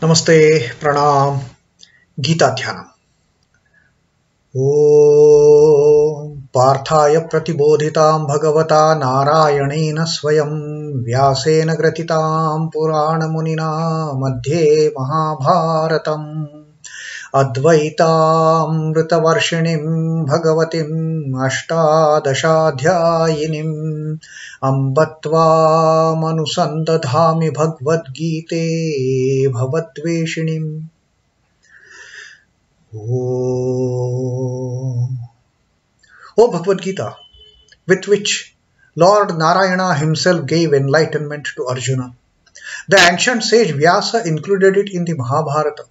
Namaste, Pranam, Gita Dhyanam. Om Parthaya Pratibodhitam Bhagavata Narayanena Swayam Vyasena Gratitam Purana Munina Madhye Mahabharatam Advaitam Ritavarshinim Bhagavatim Ashtadashadhyayinim Ambatva Manusandadhami Bhagavad Gite Bhavatveshinim. Oh Bhagavad Gita, with which Lord Narayana himself gave enlightenment to Arjuna. The ancient sage Vyasa included it in the Mahabharata.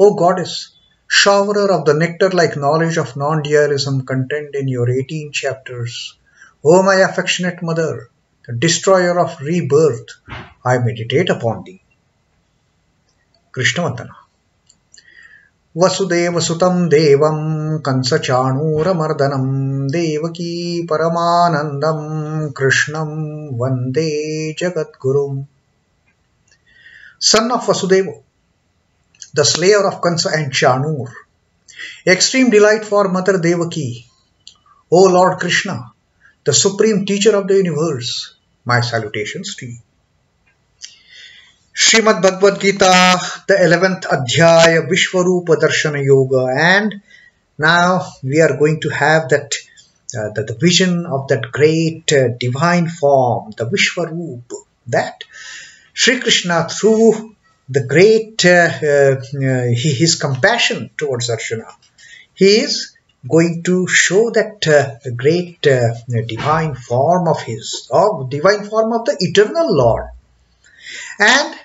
O Goddess, showerer of the nectar-like knowledge of non-dualism contained in your 18 chapters. O my affectionate mother, the destroyer of rebirth, I meditate upon thee. Krishna Vandana. Vasudeva Sutam Devam Kansachanura Mardanam Devaki Paramanandam Krishnam Vande Jagadgurum. Son of Vasudeva, the slayer of Kansa and Chanur, extreme delight for Mother Devaki, O Lord Krishna, the supreme teacher of the universe, my salutations to you. Srimad Bhagavad Gita, the 11th Adhyaya, Vishwarupa Darshana Yoga, and now we are going to have that the vision of that great divine form, the Vishwarupa, that Sri Krishna through the great his compassion towards Darshana, he is going to show that great divine form of his, divine form of the eternal Lord. And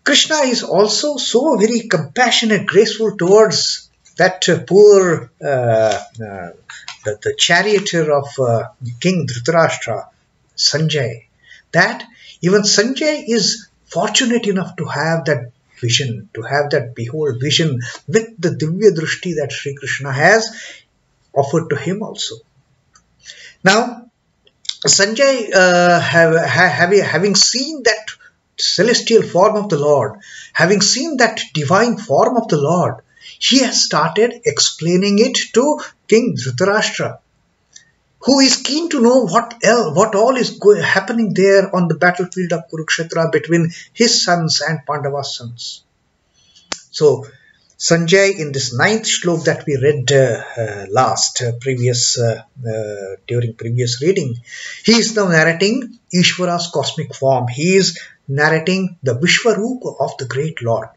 Krishna is also so very compassionate, graceful towards that poor the charioteer of King Dhritarashtra, Sanjay, that even Sanjay is fortunate enough to have that vision, to have that behold vision with the Divya Drishti that Sri Krishna has offered to him also. Now, Sanjay having seen that celestial form of the Lord, having seen that divine form of the Lord, he has started explaining it to King Dhritarashtra, who is keen to know what all is happening there on the battlefield of Kurukshetra between his sons and Pandava's sons. So Sanjay, in this 9th shlok that we read during previous reading, he is now narrating Ishvara's cosmic form. He is narrating the Vishwarupa of the great Lord.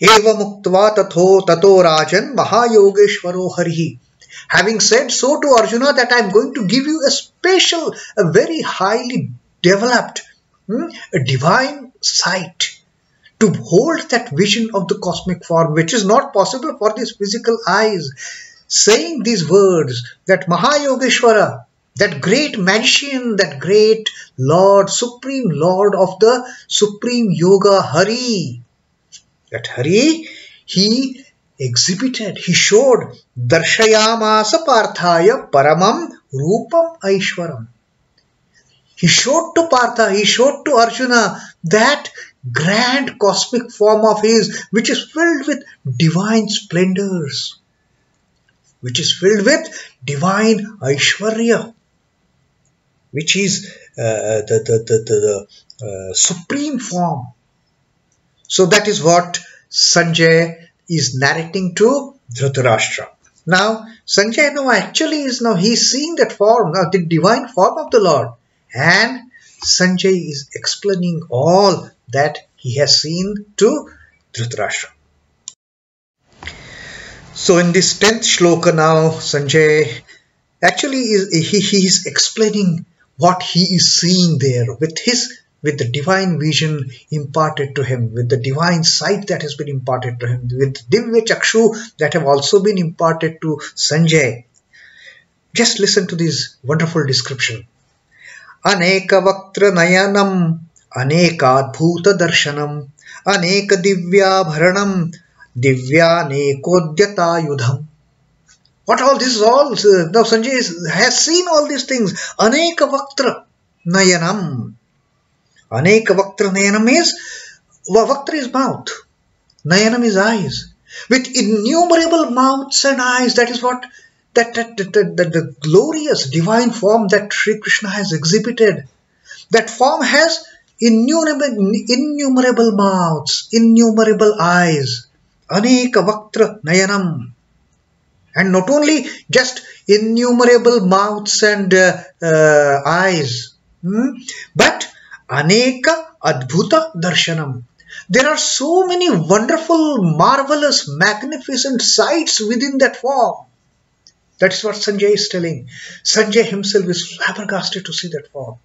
Eva muktva tato rajan mahayogeshvaro harihi. Having said so to Arjuna that I am going to give you a special, a very highly developed, a divine sight to hold that vision of the cosmic form, which is not possible for these physical eyes. Saying these words, that Mahayogeshwara, that great magician, that great Lord, supreme Lord of the supreme yoga, Hari, that Hari, he exhibited, he showed, Darshayamasa Parthaya Paramam Rupam Aishwaram. He showed to Partha, he showed to Arjuna that grand cosmic form of his, which is filled with divine splendors, which is filled with divine Aishwarya, which is the supreme form. So that is what Sanjay is narrating to Dhritarashtra. Now, Sanjay he's seeing that form, now the divine form of the Lord. And Sanjay is explaining all that he has seen to Dhritarashtra. So in this 10th shloka now, Sanjay actually he is explaining what he is seeing there with the divine vision imparted to him, with the divine sight that has been imparted to him, with Divya Chakshu that have also been imparted to Sanjay. Just listen to this wonderful description. Aneka-vaktra-nayanam, anekādbhuta-darśhanam, aneka-divyābharaṇaṁ, divyānekodyatāyudham. What all this is all? Now Sanjay has seen all these things. Aneka-vaktra-nayanam. Aneka-vaktra-nayanam is, vaktra is mouth. Nayanam is eyes. With innumerable mouths and eyes. That is what the glorious divine form that Sri Krishna has exhibited. That form has innumerable mouths, innumerable eyes. Aneka-vaktra-nayanam. And not only just innumerable mouths and eyes, but aneka-divyābharaṇaṁ. There are so many wonderful, marvelous, magnificent sights within that form. That is what Sanjay is telling. Sanjay himself is flabbergasted to see that form.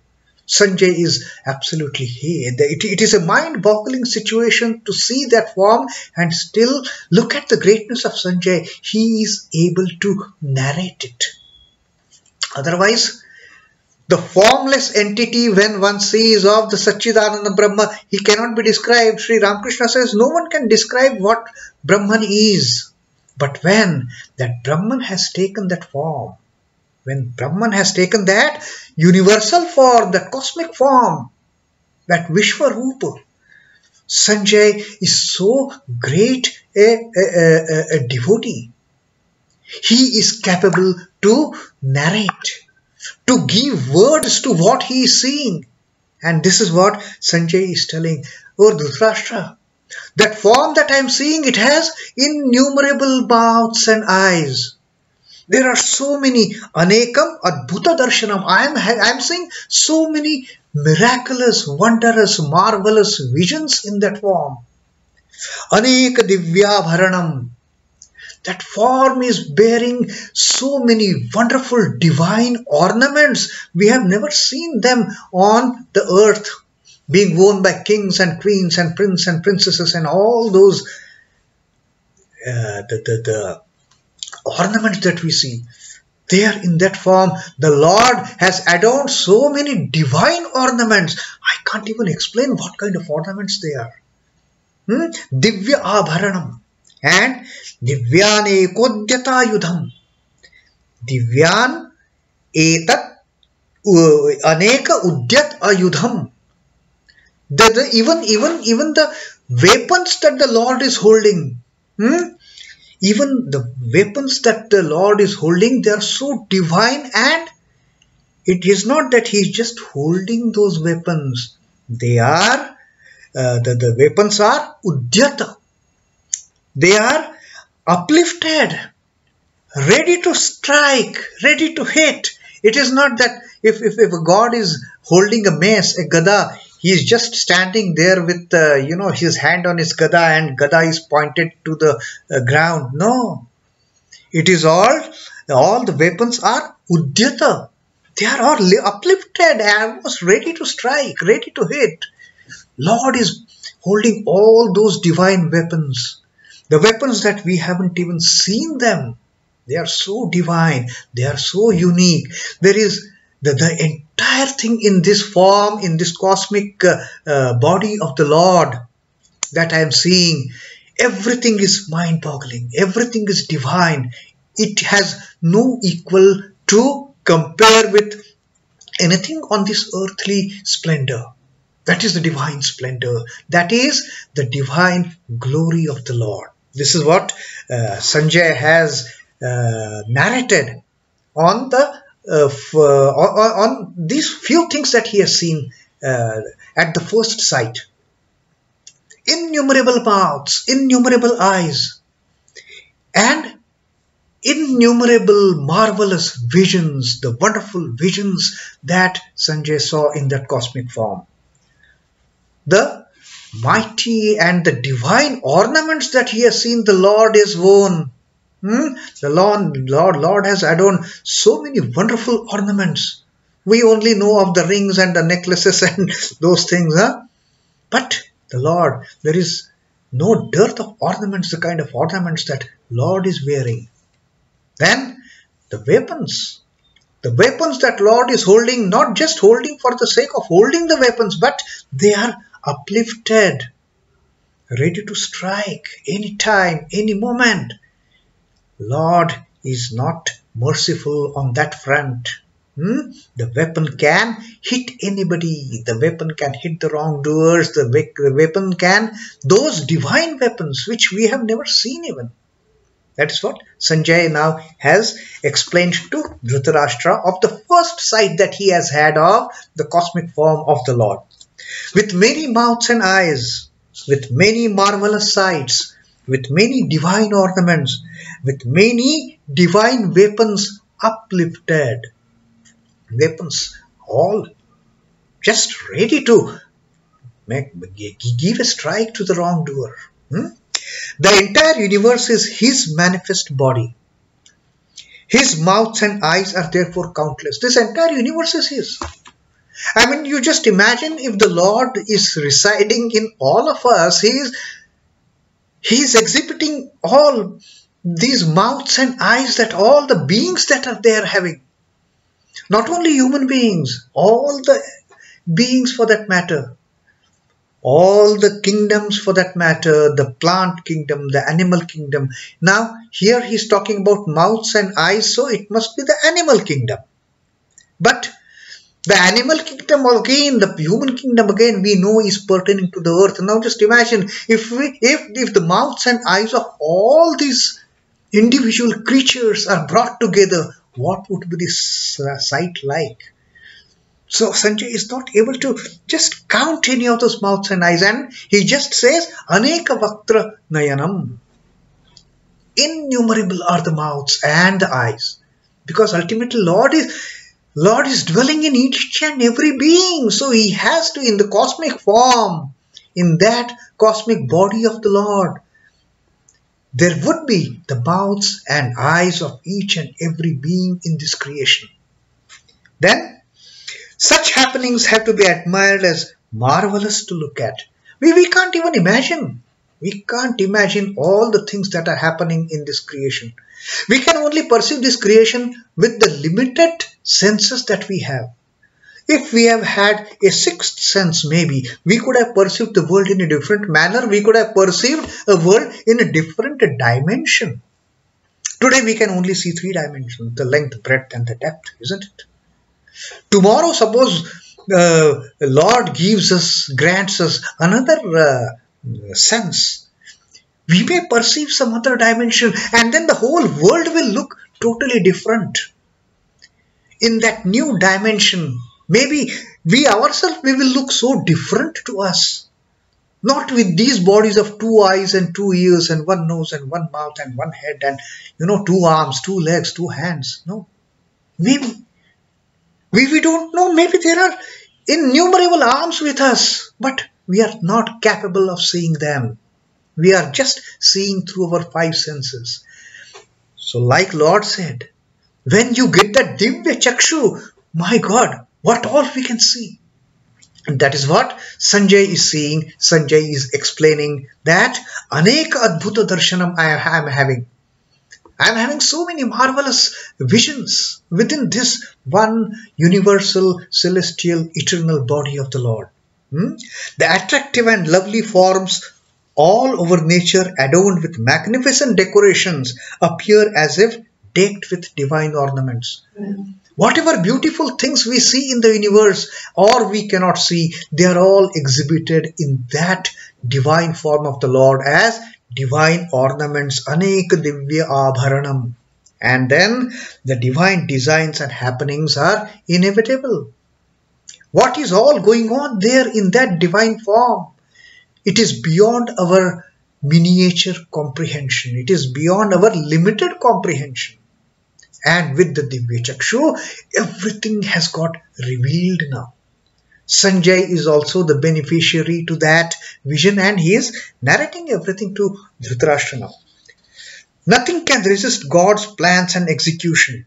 Sanjay is absolutely here. It is a mind-boggling situation to see that form and still look at the greatness of Sanjay. He is able to narrate it. Otherwise, the formless entity, when one sees of the Satchidananda Brahma, he cannot be described. Sri Ramakrishna says no one can describe what Brahman is. But when that Brahman has taken that form, when Brahman has taken that universal form, that cosmic form, that Vishwarupa, Sanjay is so great a devotee. He is capable to narrate, to give words to what he is seeing. And this is what Sanjay is telling. Oh Dhritarashtra, that form that I am seeing, it has innumerable mouths and eyes. There are so many aneka-vaktra-nayanam. I am seeing so many miraculous, wondrous, marvelous visions in that form. Aneka-divyābharaṇaṁ. That form is bearing so many wonderful divine ornaments. We have never seen them on the earth, being worn by kings and queens and princes and princesses and all those the ornaments that we see. There in that form, the Lord has adorned so many divine ornaments. I can't even explain what kind of ornaments they are. Divyābharaṇaṁ and divyānekodyatāyudham. Divyan etat aneka-vaktra-nayanam. Even the weapons that the Lord is holding, even the weapons that the Lord is holding, they are so divine, and it is not that he is just holding those weapons. They are, the weapons are udyata. They are uplifted, ready to strike, ready to hit. It is not that if a God is holding a mace, a gada, he is just standing there with his hand on his gada and gada is pointed to the ground. No, it is all the weapons are udyata. They are all uplifted, almost ready to strike, ready to hit. Lord is holding all those divine weapons. The weapons that we haven't even seen them. They are so divine. They are so unique. There is the entire thing in this form, in this cosmic body of the Lord that I am seeing. Everything is mind-boggling. Everything is divine. It has no equal to compare with anything on this earthly splendor. That is the divine splendor. That is the divine glory of the Lord. This is what Sanjay has narrated on on these few things that he has seen at the first sight. Innumerable mouths, innumerable eyes, and innumerable marvelous visions, the wonderful visions that Sanjay saw in that cosmic form. The mighty and the divine ornaments that he has seen the Lord is worn. The Lord has adorned so many wonderful ornaments. We only know of the rings and the necklaces and those things. But the Lord, there is no dearth of ornaments, the kind of ornaments that Lord is wearing. Then the weapons that Lord is holding, not just holding for the sake of holding the weapons, but they are uplifted, ready to strike anytime, any moment. Lord is not merciful on that front. The weapon can hit anybody. The weapon can hit the wrongdoers. The weapon can, those divine weapons which we have never seen even. That is what Sanjay now has explained to Dhritarashtra of the first sight that he has had of the cosmic form of the Lord. With many mouths and eyes, with many marvelous sights, with many divine ornaments, with many divine weapons uplifted. Weapons all just ready to give a strike to the wrongdoer. The entire universe is his manifest body. His mouths and eyes are therefore countless. This entire universe is his. I mean, you just imagine if the Lord is residing in all of us, he is exhibiting all these mouths and eyes that all the beings that are there having. Not only human beings, all the beings for that matter. All the kingdoms for that matter, the plant kingdom, the animal kingdom. Now, here he is talking about mouths and eyes, so it must be the animal kingdom. But the animal kingdom again, the human kingdom again, we know is pertaining to the earth. Now just imagine if the mouths and eyes of all these individual creatures are brought together, what would be this sight like? So Sanjay is not able to just count any of those mouths and eyes, and he just says aneka-vaktra-nayanam. Innumerable are the mouths and the eyes, because ultimately Lord is dwelling in each and every being. So he has to, in the cosmic form, in that cosmic body of the Lord, there would be the mouths and eyes of each and every being in this creation. Then such happenings have to be admired as marvelous to look at. We can't even imagine. We can't imagine all the things that are happening in this creation. We can only perceive this creation with the limited senses that we have. If we have had a sixth sense, maybe, we could have perceived the world in a different manner. We could have perceived a world in a different dimension. Today we can only see three dimensions, the length, breadth and the depth, isn't it? Tomorrow, suppose Lord grants us another sense. We may perceive some other dimension, and then the whole world will look totally different. In that new dimension, maybe we ourselves will look so different to us. Not with these bodies of 2 eyes and 2 ears and 1 nose and 1 mouth and 1 head and 2 arms, 2 legs, 2 hands. No. Maybe. We don't know. Maybe there are innumerable arms with us, but we are not capable of seeing them. We are just seeing through our 5 senses. So like Lord said, when you get that divya chakshu, my God, what all we can see. And that is what Sanjay is seeing. Sanjay is explaining that aneka-vaktra-nayanam I am having. I am having so many marvelous visions within this one universal, celestial, eternal body of the Lord. The attractive and lovely forms all over nature, adorned with magnificent decorations, appear as if decked with divine ornaments. Whatever beautiful things we see in the universe or we cannot see, they are all exhibited in that divine form of the Lord as divine ornaments, aneka-divyābharaṇaṁ. And then the divine designs and happenings are inevitable. What is all going on there in that divine form? It is beyond our miniature comprehension. It is beyond our limited comprehension. And with the Divya Chakshu, everything has got revealed now. Sanjay is also the beneficiary to that vision, and he is narrating everything to Dhritarashtra now. Nothing can resist God's plans and execution.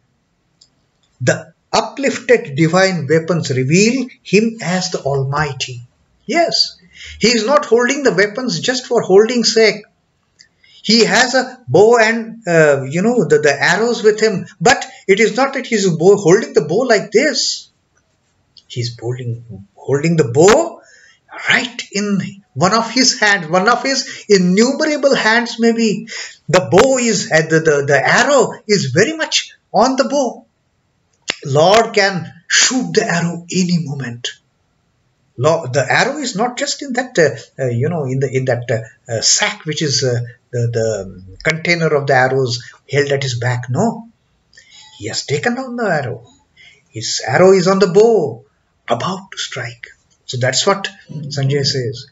The uplifted divine weapons reveal him as the Almighty. Yes, he is not holding the weapons just for holding sake. He has a bow and the arrows with him, but it is not that he is holding the bow like this. He is holding the bow right in one of his hands, one of his innumerable hands maybe. The bow is, the arrow is very much on the bow. Lord can shoot the arrow any moment. The arrow is not just in that, in that sack which is the container of the arrows held at his back. No, he has taken down the arrow. His arrow is on the bow, about to strike. So that's what Sanjay says.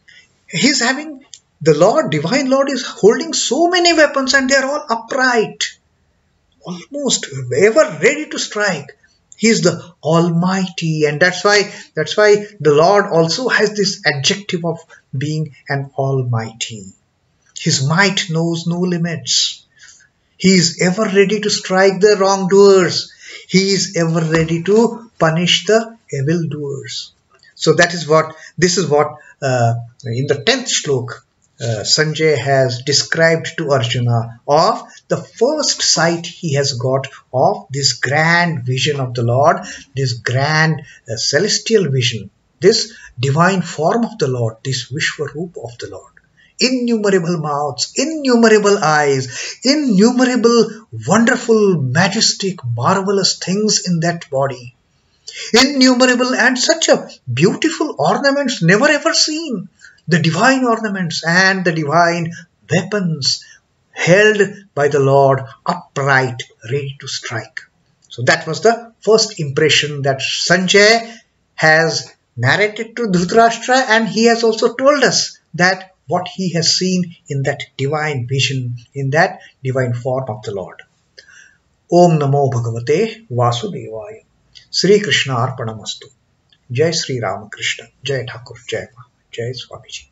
He's having, the Lord, Divine Lord is holding so many weapons and they are all upright, almost ever ready to strike. He is the Almighty, and that's why the Lord also has this adjective of being an Almighty. His might knows no limits. He is ever ready to strike the wrongdoers. He is ever ready to punish the evildoers. So this is what in the 10th Shloka Sanjay has described to Arjuna of the first sight he has got of this grand vision of the Lord, this grand celestial vision, this divine form of the Lord, this Vishwarupa of the Lord. Innumerable mouths, innumerable eyes, innumerable wonderful, majestic, marvelous things in that body. Innumerable and such a beautiful ornaments never ever seen. The divine ornaments and the divine weapons held by the Lord upright, ready to strike. So that was the first impression that Sanjay has narrated to Dhritarashtra, and he has also told us that what he has seen in that divine vision, in that divine form of the Lord. Om Namo Bhagavate Vasudevaya. Sri Krishna Arpanamastu. Jai Sri Ramakrishna. Jai Thakur. Jai Ma. Jai Swamiji.